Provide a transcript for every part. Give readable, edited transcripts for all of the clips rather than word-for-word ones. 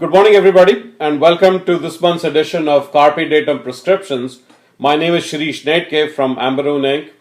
Good morning, everybody, and welcome to this month's edition of Carpe Datum Prescriptions. My name is Shirish Netke from Ambaroon Inc.,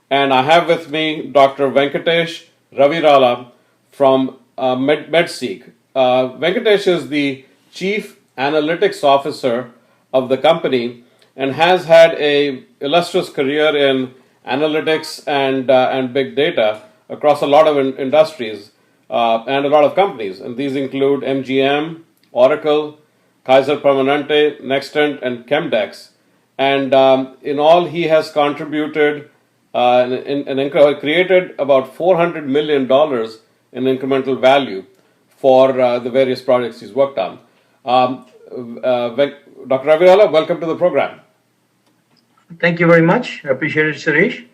and I have with me Dr. Venkatesh Ravirala from Medseek. Venkatesh is the Chief Analytics Officer of the company and has had a illustrious career in analytics and big data across a lot of industries and a lot of companies. And these include MGM, Oracle, Kaiser Permanente, Nextent, and Chemdex. And in all, he has contributed created about $400 million in incremental value for the various projects he's worked on. Dr. Ravirala, welcome to the program. Thank you very much. I appreciate it, Suresh.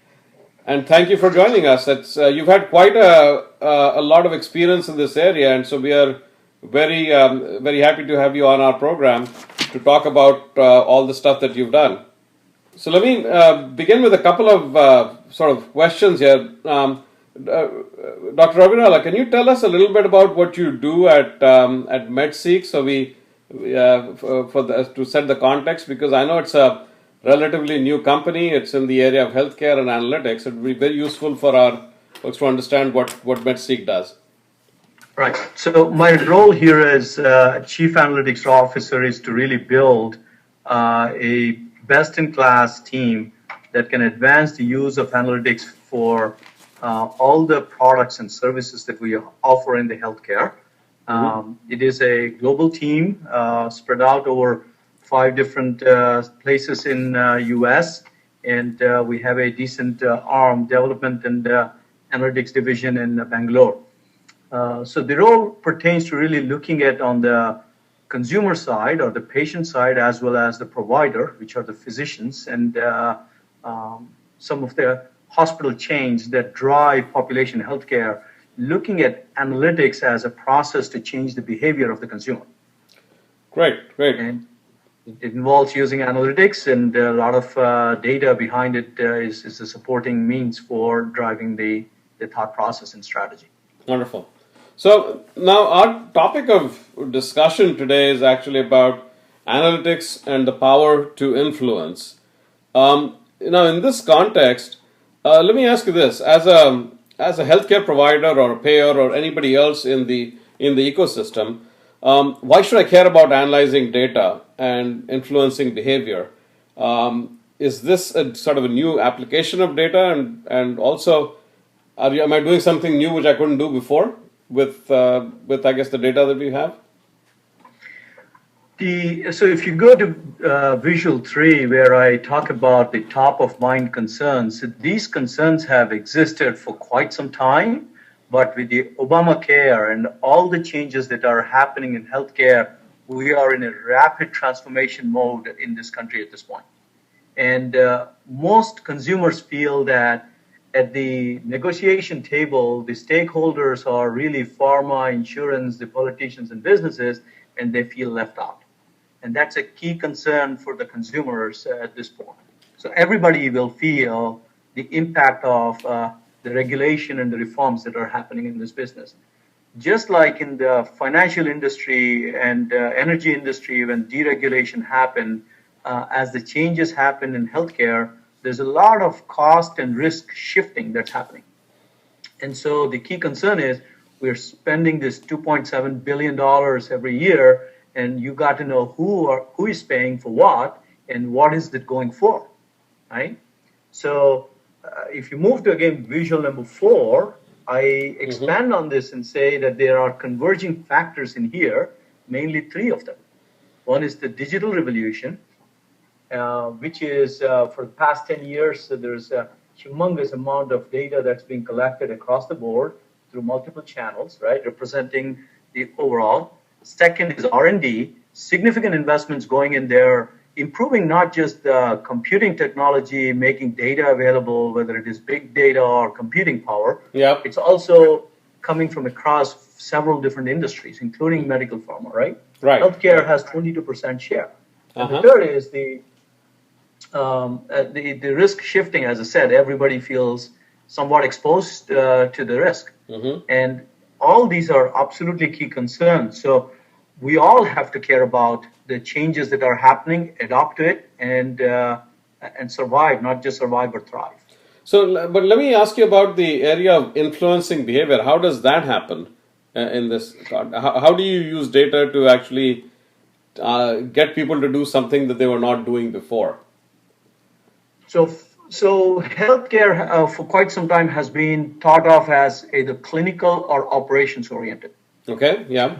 And thank you for joining us. You've had quite a lot of experience in this area, and so we are very happy to have you on our program to talk about all the stuff that you've done. So let me begin with a couple of sort of questions here. Dr. Ravirala, can you tell us a little bit about what you do at Medseek? So to set the context, because I know it's a relatively new company. It's in the area of healthcare and analytics. It would be very useful for our folks to understand what Medseek does. Right. So my role here as Chief Analytics Officer is to really build a best-in-class team that can advance the use of analytics for all the products and services that we offer in the healthcare. It is a global team spread out over 5 different places in U.S. and we have a decent arm development and analytics division in Bangalore. So the role pertains to really looking at on the consumer side or the patient side as well as the provider, which are the physicians and some of the hospital chains that drive population healthcare, looking at analytics as a process to change the behavior of the consumer. Great. And it involves using analytics, and a lot of data behind it is a supporting means for driving the thought process and strategy. Wonderful. So now our topic of discussion today is actually about analytics and the power to influence. Now, in this context, let me ask you this: as a healthcare provider or a payer or anybody else in the ecosystem, why should I care about analyzing data and influencing behavior? Is this a sort of a new application of data, and also am I doing something new which I couldn't do before with I guess the data that we have? So if you go to Visual 3, where I talk about the top of mind concerns, these concerns have existed for quite some time, but with the Obamacare and all the changes that are happening in healthcare, we are in a rapid transformation mode in this country at this point. And most consumers feel that at the negotiation table, the stakeholders are really pharma, insurance, the politicians and businesses, and they feel left out. And that's a key concern for the consumers at this point. So everybody will feel the impact of the regulation and the reforms that are happening in this business. Just like in the financial industry and energy industry, when deregulation happened, as the changes happen in healthcare, there's a lot of cost and risk shifting that's happening. And so the key concern is we're spending this $2.7 billion every year, and you got to know who is paying for what and what is it going for, right? So if you move to, again, visual number 4, I expand on this and say that there are converging factors in here, mainly 3 of them. One is the digital revolution, which is for the past 10 years, there's a humongous amount of data that's being collected across the board through multiple channels, right, representing the overall. Second is R&D, significant investments going in there, improving not just the computing technology, making data available, whether it is big data or computing power. Yep. It's also coming from across several different industries, including medical pharma, right? Right. Healthcare has 22% share. And the third is the risk shifting. As I said, everybody feels somewhat exposed to the risk. And all these are absolutely key concerns. So we all have to care about the changes that are happening, adopt to it, and survive, not just survive but thrive. So, but let me ask you about the area of influencing behavior. How does that happen in this? How do you use data to actually get people to do something that they were not doing before? So healthcare for quite some time has been thought of as either clinical or operations oriented. Okay, yeah.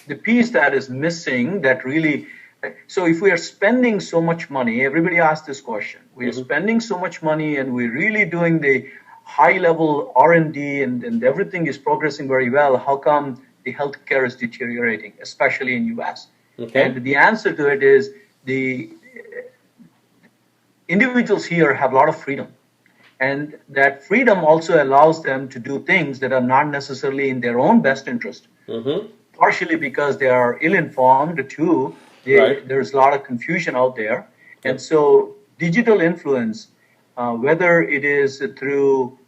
The piece that is missing that really, so if we are spending so much money, everybody asks this question, we are spending so much money and we're really doing the high level R&D and everything is progressing very well, how come the healthcare is deteriorating, especially in US? Okay. And the answer to it is the individuals here have a lot of freedom. And that freedom also allows them to do things that are not necessarily in their own best interest. Partially because they are ill-informed, too. Right. There's a lot of confusion out there. And so digital influence, whether it is through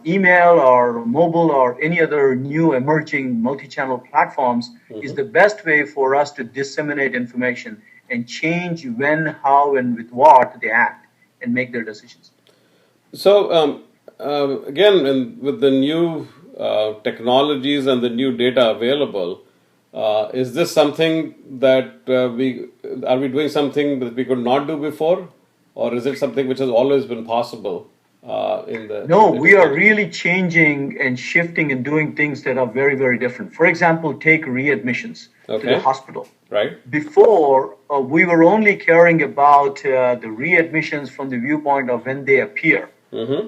email or mobile or any other new emerging multi-channel platforms, is the best way for us to disseminate information and change when, how, and with what they act and make their decisions. So again, with the new technologies and the new data available, is this something that we doing something that we could not do before, or is it something which has always been possible in the? No, we are really changing and shifting and doing things that are very, very different. For example, take readmissions to the hospital. Right. Before, we were only caring about the readmissions from the viewpoint of when they appear.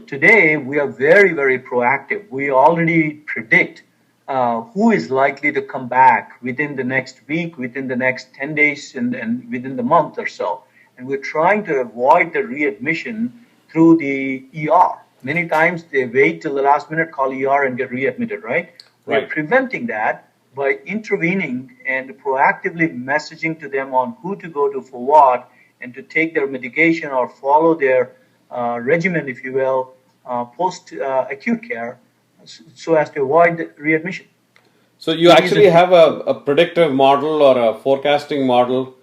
Today, we are very, very proactive. We already predict who is likely to come back within the next week, within the next 10 days, and within the month or so. And we're trying to avoid the readmission through the ER. Many times they wait till the last minute, call ER and get readmitted, right? We're preventing that by intervening and proactively messaging to them on who to go to for what and to take their medication or follow their regimen, if you will, post-acute care so as to avoid readmission. So you actually have a predictive model or a forecasting model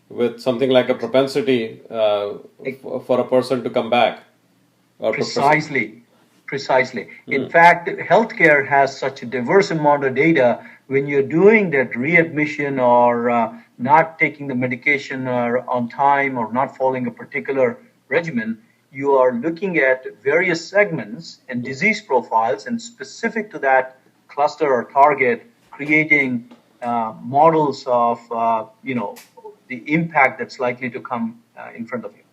with something like a propensity for a person to come back? Or Precisely. In fact, healthcare has such a diverse amount of data. When you're doing that readmission or not taking the medication on time or not following a particular regimen, you are looking at various segments and disease profiles, and specific to that cluster or target, creating models of the impact that's likely to come in front of you,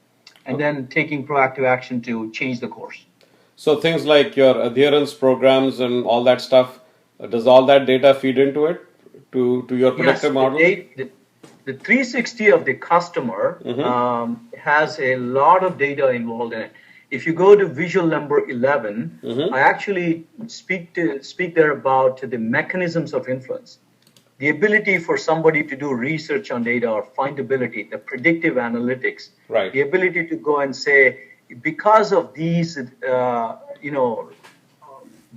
and then taking proactive action to change the course. So things like your adherence programs and all that stuff, does all that data feed into it, to your predictive model? The 360 of the customer has a lot of data involved in it. If you go to visual number 11, I actually speak there about the mechanisms of influence. The ability for somebody to do research on data or findability, the predictive analytics, the ability to go and say, because of these,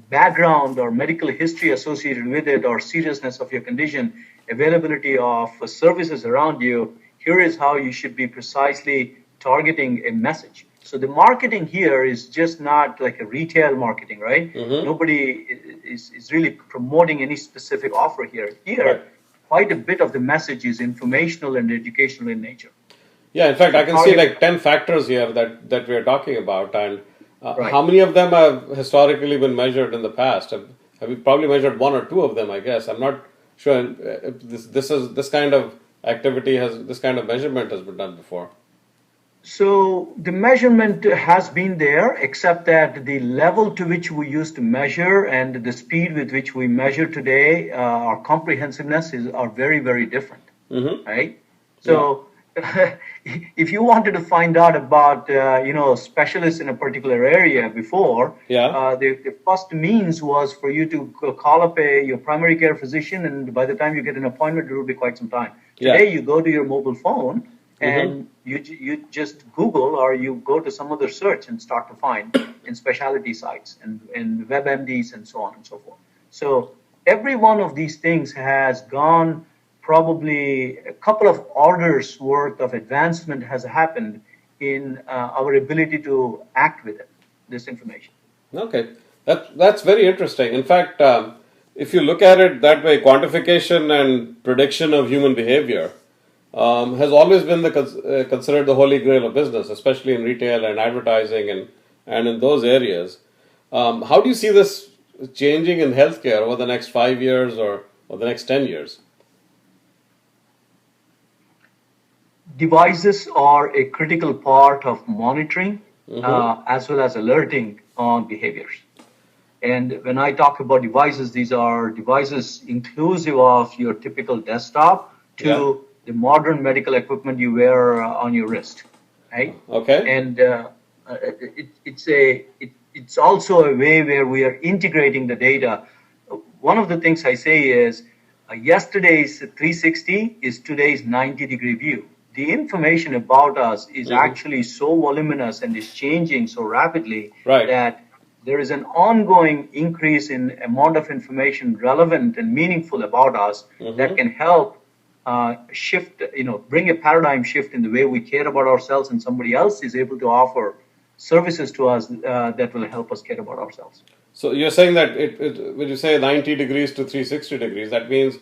background or medical history associated with it or seriousness of your condition, availability of services around you, here is how you should be precisely targeting a message. So the marketing here is just not like a retail marketing, right? Nobody is really promoting any specific offer here. Quite a bit of the message is informational and educational in nature. Yeah, in fact, I can see like 10 factors here that we are talking about. And how many of them have historically been measured in the past? Have we probably measured one or two of them, I guess. I'm not sure if this kind of activity this kind of measurement has been done before. So the measurement has been there, except that the level to which we used to measure and the speed with which we measure today, our comprehensiveness are very, very different, right? So if you wanted to find out about, specialists in a particular area before, the first means was for you to call up your primary care physician, and by the time you get an appointment, it will be quite some time. Today, you go to your mobile phone, and you just Google or you go to some other search and start to find in specialty sites and WebMDs and so on and so forth. So every one of these things has gone probably a couple of orders worth of advancement has happened in our ability to act with it, this information. Okay, that's very interesting. In fact, if you look at it that way, quantification and prediction of human behavior has always been considered the holy grail of business, especially in retail and advertising and in those areas. How do you see this changing in healthcare over the next 5 years or the next 10 years? Devices are a critical part of monitoring as well as alerting on behaviors. And when I talk about devices, these are devices inclusive of your typical desktop to the modern medical equipment you wear on your wrist, right? Okay. And it's also a way where we are integrating the data. One of the things I say is yesterday's 360 is today's 90-degree view. The information about us is actually so voluminous and is changing so rapidly that there is an ongoing increase in amount of information relevant and meaningful about us that can help shift, bring a paradigm shift in the way we care about ourselves, and somebody else is able to offer services to us that will help us care about ourselves. So you're saying that when you say 90 degrees to 360 degrees, that means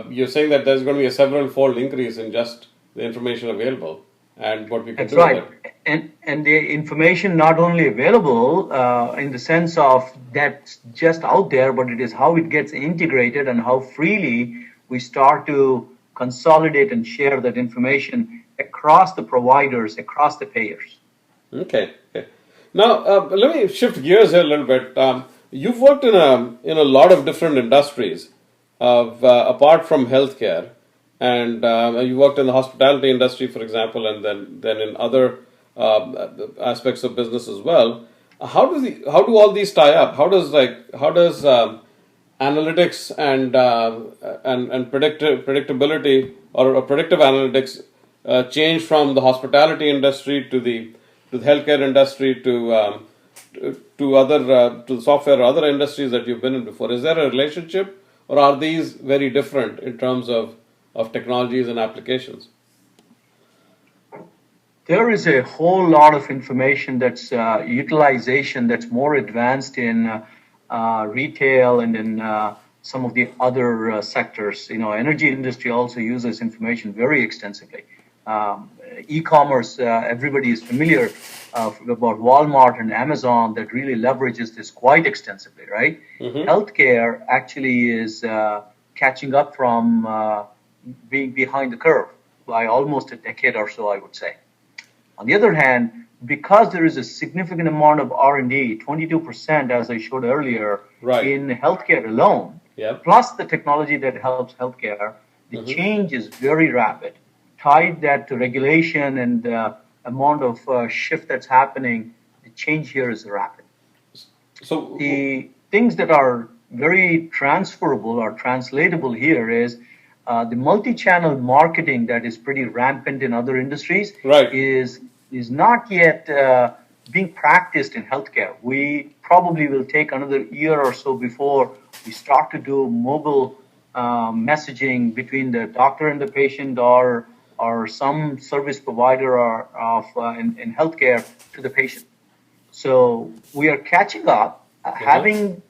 you're saying that there's going to be a several-fold increase in just the information available and what we can do with it. And the information not only available in the sense of that's just out there, but it is how it gets integrated and how freely we start to consolidate and share that information across the providers, across the payers. Okay. Now let me shift gears here a little bit. You've worked in a lot of different industries, apart from healthcare. And you worked in the hospitality industry, for example, and then in other aspects of business as well. How do all these tie up? How does analytics and predictability or predictive analytics change from the hospitality industry to the healthcare industry to the software or other industries that you've been in before? Is there a relationship, or are these very different in terms of technologies and applications? There is a whole lot of information that's utilization that's more advanced in retail and in some of the other sectors. Energy industry also uses information very extensively. E-commerce, everybody is familiar about Walmart and Amazon that really leverages this quite extensively, right? Healthcare actually is catching up from being behind the curve by almost a decade or so, I would say. On the other hand, because there is a significant amount of R&D, 22%, as I showed earlier, in healthcare alone, plus the technology that helps healthcare, the change is very rapid. Tied that to regulation and the amount of shift that's happening, the change here is rapid. So the things that are very transferable or translatable here is the multi-channel marketing that is pretty rampant in other industries is not yet being practiced in healthcare. We probably will take another year or so before we start to do mobile messaging between the doctor and the patient or some service provider in healthcare to the patient. So we are catching up, having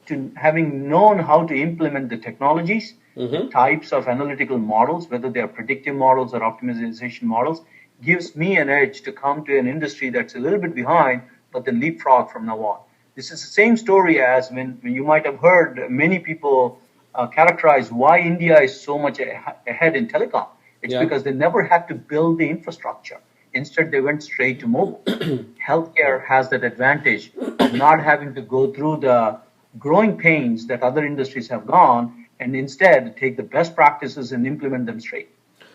known how to implement the technologies, the types of analytical models, whether they are predictive models or optimization models, gives me an edge to come to an industry that's a little bit behind, but then leapfrog from now on. This is the same story as when you might have heard many people characterize why India is so much ahead in telecom. It's because they never had to build the infrastructure. Instead, they went straight to mobile. Healthcare has that advantage of not having to go through the growing pains that other industries have gone, and instead take the best practices and implement them straight.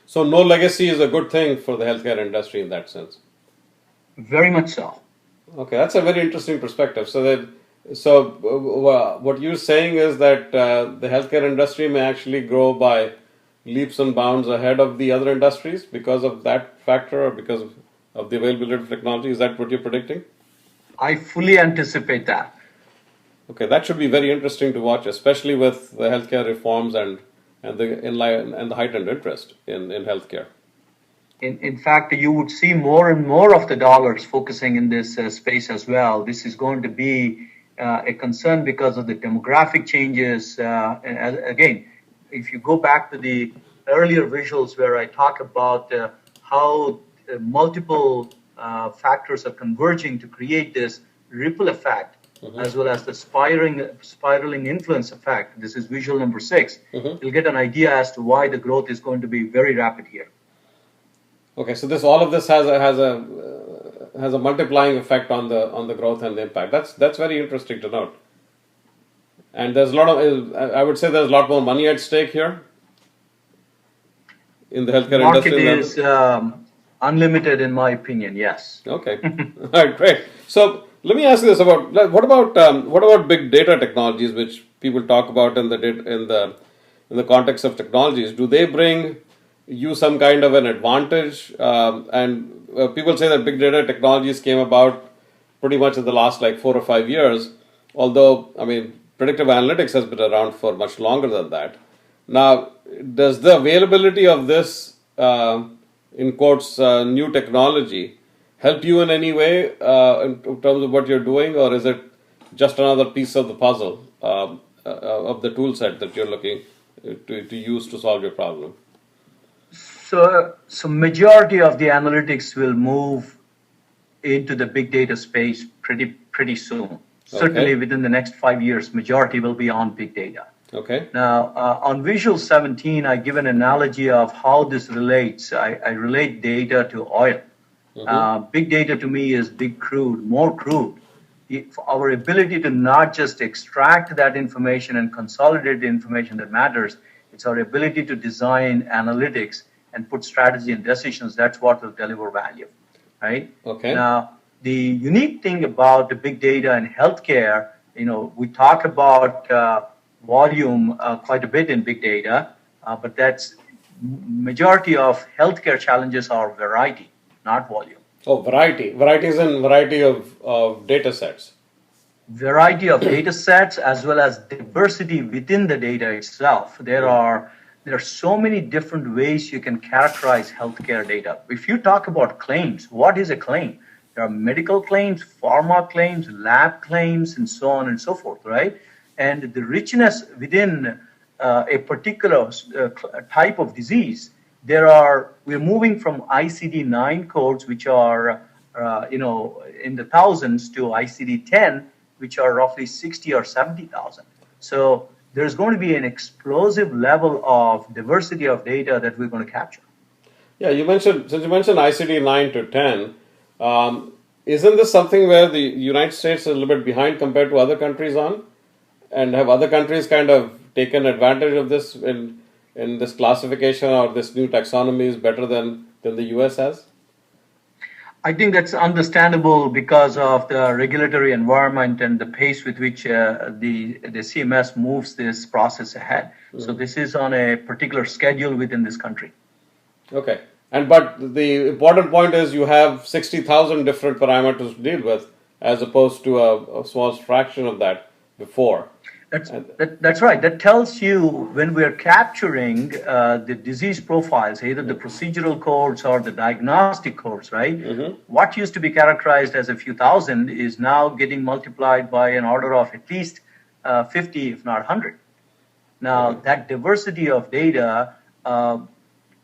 So no legacy is a good thing for the healthcare industry in that sense. Very much so. Okay, that's a very interesting perspective. So what you're saying is that the healthcare industry may actually grow by leaps and bounds ahead of the other industries because of that factor or because of the availability of technology. Is that what you're predicting? I fully anticipate that. Okay, that should be very interesting to watch, especially with the healthcare reforms and and the heightened interest in healthcare. In fact, you would see more and more of the dollars focusing in this space as well. This is going to be a concern because of the demographic changes. Again, if you go back to the earlier visuals where I talk about how multiple factors are converging to create this ripple effect, as well as the spiraling influence effect. This is visual number 6. You'll get an idea as to why the growth is going to be very rapid here. Okay, so all of this has a multiplying effect on the growth and the impact. That's very interesting to note. And there's a lot of, I would say, there's a lot more money at stake here in the healthcare industry. Market is unlimited, in my opinion. Yes. Okay. All right, great. So let me ask you this about what about big data technologies, which people talk about in the context of technologies? Do they bring you some kind of an advantage? And people say that big data technologies came about pretty much in the last 4 or 5 years. Although, I mean, predictive analytics has been around for much longer than that. Now, does the availability of this, in quotes, new technology help you in any way in terms of what you're doing, or is it just another piece of the puzzle of the tool set that you're looking to use to solve your problem? So majority of the analytics will move into the big data space pretty soon. Certainly within the next 5 years, majority will be on big data. Okay. Now, on Visual 17, I give an analogy of how this relates. I relate data to oil. Big data to me is big crude, more crude. Our ability to not just extract that information and consolidate the information that matters, it's our ability to design analytics and put strategy and decisions. That's what will deliver value, right? Okay. Now, the unique thing about the big data in healthcare, we talk about volume quite a bit in big data, but that's majority of healthcare challenges are variety, not volume. Oh, variety. Variety is in variety of data sets. Variety of data sets as well as diversity within the data itself. There are so many different ways you can characterize healthcare data. If you talk about claims, what is a claim? There are medical claims, pharma claims, lab claims, and so on and so forth, right? And the richness within a particular type of disease, we're moving from ICD-9 codes, which are, in the thousands, to ICD-10, which are roughly 60 or 70,000. So there's going to be an explosive level of diversity of data that we're going to capture. Yeah, since you mentioned ICD-9 to 10, isn't this something where the United States is a little bit behind compared to other countries on? And have other countries kind of taken advantage of this in this classification, or this new taxonomy is better than the US has? I think that's understandable because of the regulatory environment and the pace with which the CMS moves this process ahead. So this is on a particular schedule within this country. Okay. But the important point is you have 60,000 different parameters to deal with, as opposed to a small fraction of that before. That's right. That tells you when we're capturing the disease profiles, either the procedural codes or the diagnostic codes, right? What used to be characterized as a few thousand is now getting multiplied by an order of at least 50, if not 100. Now, that diversity of data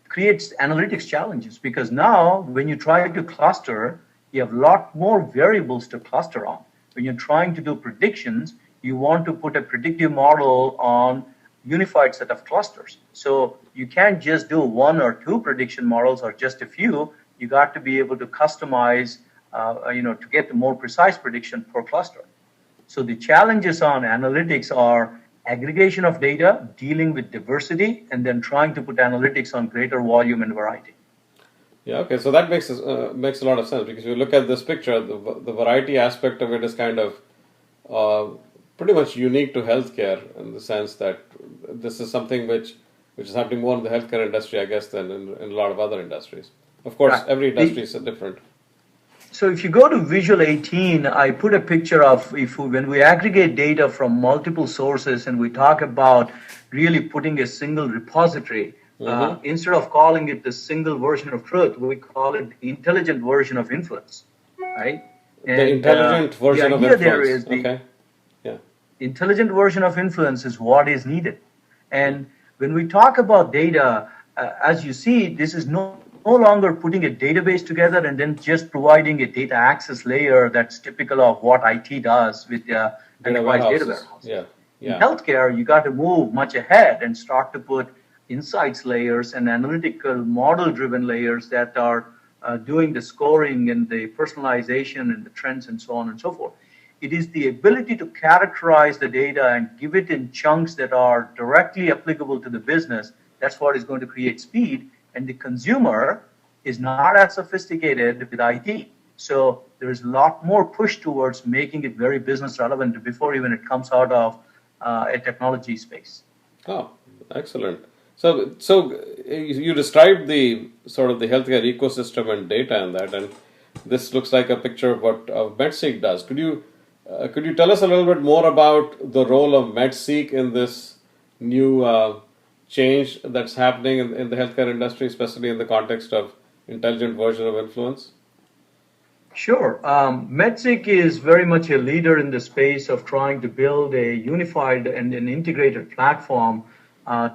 creates analytics challenges, because now when you try to cluster, you have a lot more variables to cluster on. When you're trying to do predictions, you want to put a predictive model on unified set of clusters. So you can't just do 1 or 2 prediction models or just a few. You got to be able to customize, to get the more precise prediction per cluster. So the challenges on analytics are aggregation of data, dealing with diversity, and then trying to put analytics on greater volume and variety. Yeah, okay, so that makes a lot of sense, because if you look at this picture, the variety aspect of it is kind of pretty much unique to healthcare, in the sense that this is something which is happening more in the healthcare industry, I guess, than in a lot of other industries. Of course, every industry is different. So if you go to Visual 18, I put a picture of when we aggregate data from multiple sources and we talk about really putting a single repository, instead of calling it the single version of truth, we call it the intelligent version of influence, right? The intelligent version of idea there influence. is the Okay. Yeah. intelligent version of influence is what is needed. And when we talk about data, as you see, this is no longer putting a database together and then just providing a data access layer that's typical of what IT does with enterprise data warehouses. Yeah. In healthcare, you got to move much ahead and start to put insights layers and analytical model-driven layers that are doing the scoring and the personalization and the trends and so on and so forth. It is the ability to characterize the data and give it in chunks that are directly applicable to the business. That's what is going to create speed. And the consumer is not as sophisticated with IT. So there is a lot more push towards making it very business relevant before even it comes out of a technology space. Oh, excellent. So you described the sort of the healthcare ecosystem and data and that, and this looks like a picture of what Medseek does. Could you tell us a little bit more about the role of Medseek in this new change that's happening in the healthcare industry, especially in the context of intelligent version of influence? Sure. Medseek is very much a leader in the space of trying to build a unified and an integrated platform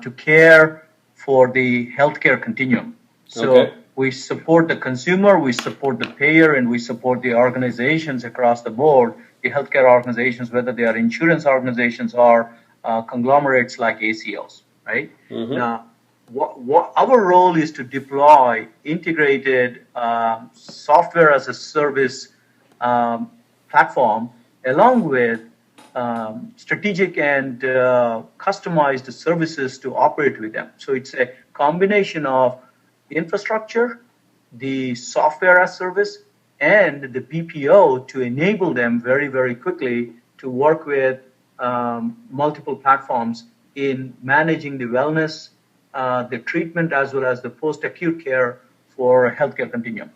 to care for the healthcare continuum. So we support the consumer, we support the payer, and we support the organizations across the board, the healthcare organizations, whether they are insurance organizations or conglomerates like ACOs, right? Now, what our role is to deploy integrated software as a service platform along with strategic and customized services to operate with them. So it's a combination of infrastructure, the software as service, and the BPO to enable them very, very quickly to work with multiple platforms in managing the wellness, the treatment, as well as the post-acute care for healthcare continuum.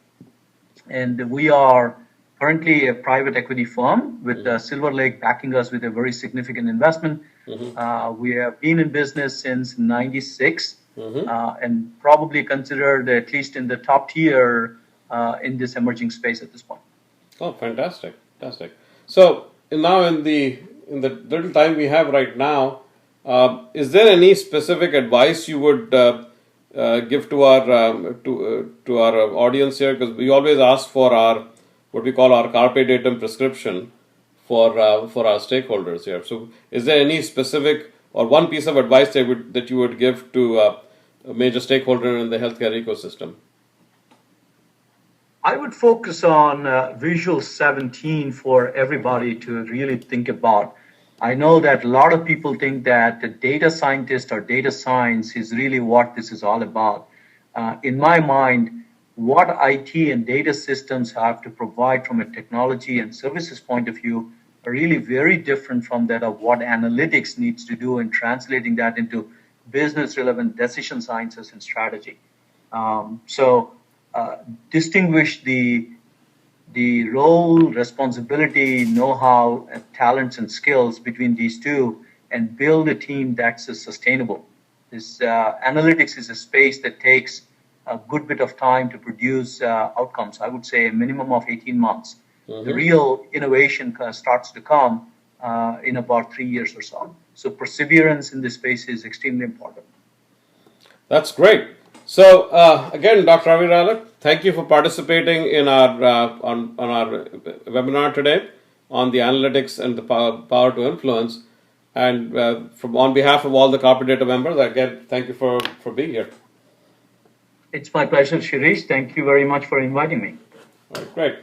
And we are currently a private equity firm with Silver Lake backing us with a very significant investment. We have been in business since '96 and probably considered at least in the top tier in this emerging space at this point. Oh, fantastic. So now in the little time we have right now, is there any specific advice you would give to our audience here? Because we always ask for our what we call our carpe diem prescription for our stakeholders here. So, is there any specific or one piece of advice that you would give to a major stakeholder in the healthcare ecosystem? I would focus on Visual 17 for everybody to really think about. I know that a lot of people think that the data scientist or data science is really what this is all about. In my mind, what IT and data systems have to provide from a technology and services point of view are really very different from that of what analytics needs to do in translating that into business relevant decision sciences and strategy. Distinguish the role, responsibility, know-how, talents, and skills between these two, and build a team that's sustainable. This analytics is a space that takes a good bit of time to produce outcomes. I would say a minimum of 18 months. The real innovation starts to come in about 3 years or so. So perseverance in this space is extremely important. That's great. So again, Dr. Ravi Rala, thank you for participating in our on our webinar today on the analytics and the power to influence. And on behalf of all the Carpe Data members, again, thank you for being here. It's my pleasure, Shirish. Thank you very much for inviting me. All right, great.